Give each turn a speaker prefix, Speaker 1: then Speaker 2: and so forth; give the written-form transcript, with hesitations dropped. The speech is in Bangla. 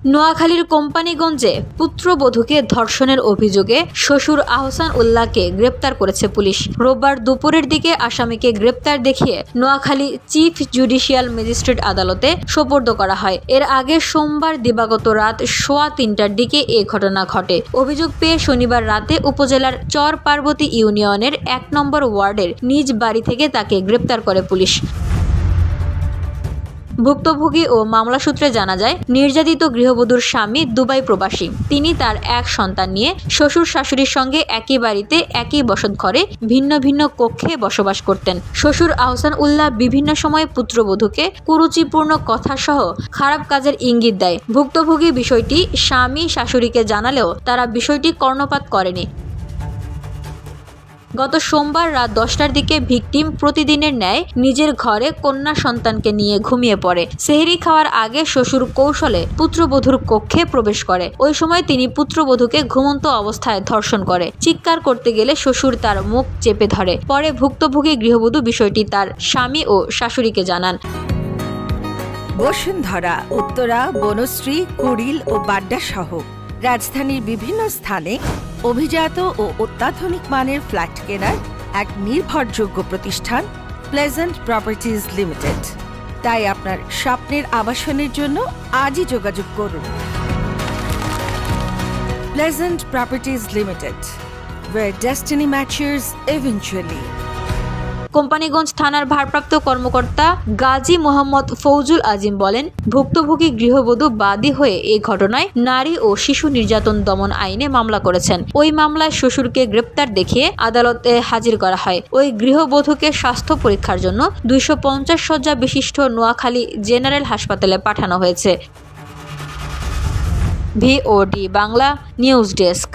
Speaker 1: নোয়াখালীর কোম্পানিগঞ্জে পুত্রবধূকে ধর্ষণের অভিযোগে শ্বশুর আহসান উল্লাহকে গ্রেপ্তার করেছে পুলিশ। রোববার দুপুরের দিকে আসামিকে গ্রেপ্তার দেখিয়ে নোয়াখালী চিফ জুডিশিয়াল ম্যাজিস্ট্রেট আদালতে সোপর্দ করা হয়। এর আগে সোমবার দিবাগত রাত 3:15টার দিকে এ ঘটনা ঘটে। অভিযোগ পেয়ে শনিবার রাতে উপজেলার চর পার্বতী ইউনিয়নের 1 নম্বর ওয়ার্ডের নিজ বাড়ি থেকে তাকে গ্রেপ্তার করে পুলিশ। ভুক্তভোগী ও মামলা সূত্রে জানা যায়, নির্যাতিত গৃহবধূর স্বামী দুবাই প্রবাসী। তিনি তার এক সন্তান নিয়ে শ্বশুর শাশুড়ির সঙ্গে একই বাড়িতে একই বসতঘরে ভিন্ন ভিন্ন কক্ষে বসবাস করতেন। শ্বশুর আহসান উল্লাহ বিভিন্ন সময় পুত্রবধূকে কুরুচিপূর্ণ কথাসহ খারাপ কাজের ইঙ্গিত দেয়। ভুক্তভোগী বিষয়টি স্বামী শাশুড়িকে জানালেও তারা বিষয়টি কর্ণপাত করেনি। গত সোমবার রাত 10টার দিকে ভিকটিম প্রতিদিনের ন্যায় নিজের ঘরে কন্যা সন্তানকে নিয়ে ঘুমিয়ে পড়ে। সেহরি খাওয়ার আগে শ্বশুর কৌশলে পুত্রবধূর কক্ষে প্রবেশ করে। ওই সময় তিনি পুত্রবধূকে ঘুমন্ত অবস্থায় ধর্ষণ করে। চিৎকার করতে গেলে শ্বশুর তার মুখ চেপে ধরে। পরে ভুক্তভোগী গৃহবধূ বিষয়টি তার স্বামী ও শাশুড়িকে জানান।
Speaker 2: বসুন্ধরা, উত্তরা, বনশ্রী, কুড়িল ও বাড্ডা সহ রাজধানীর বিভিন্ন স্থানে অভিজাত ও অত্যাধুনিক মানের ফ্ল্যাট কেনার এক নির্ভরযোগ্য প্রতিষ্ঠান প্লেজেন্ট প্রপার্টিজ লিমিটেড। তাই আপনার স্বপ্নের আবাসনের জন্য আজই যোগাযোগ করুন। Pleasant properties limited, where destiny matches eventually।
Speaker 1: Companiganj থানার ভারপ্রাপ্ত কর্মকর্তা গাজী মোহাম্মদ ফৌজুল আজিম বলেন, ভুক্তভোগী গৃহবধূ বাদী হয়ে এই ঘটনায় নারী ও শিশু নির্যাতন দমন আইনে মামলা করেছেন। ওই মামলায় শ্বশুরকে গ্রেপ্তার দেখিয়ে আদালতে হাজির করা হয়। ওই গৃহবধূকে স্বাস্থ্য পরীক্ষার জন্য 250 শয্যা বিশিষ্ট নোয়াখালী জেনারেল হাসপাতালে পাঠানো হয়েছে। VOD Bangla news desk.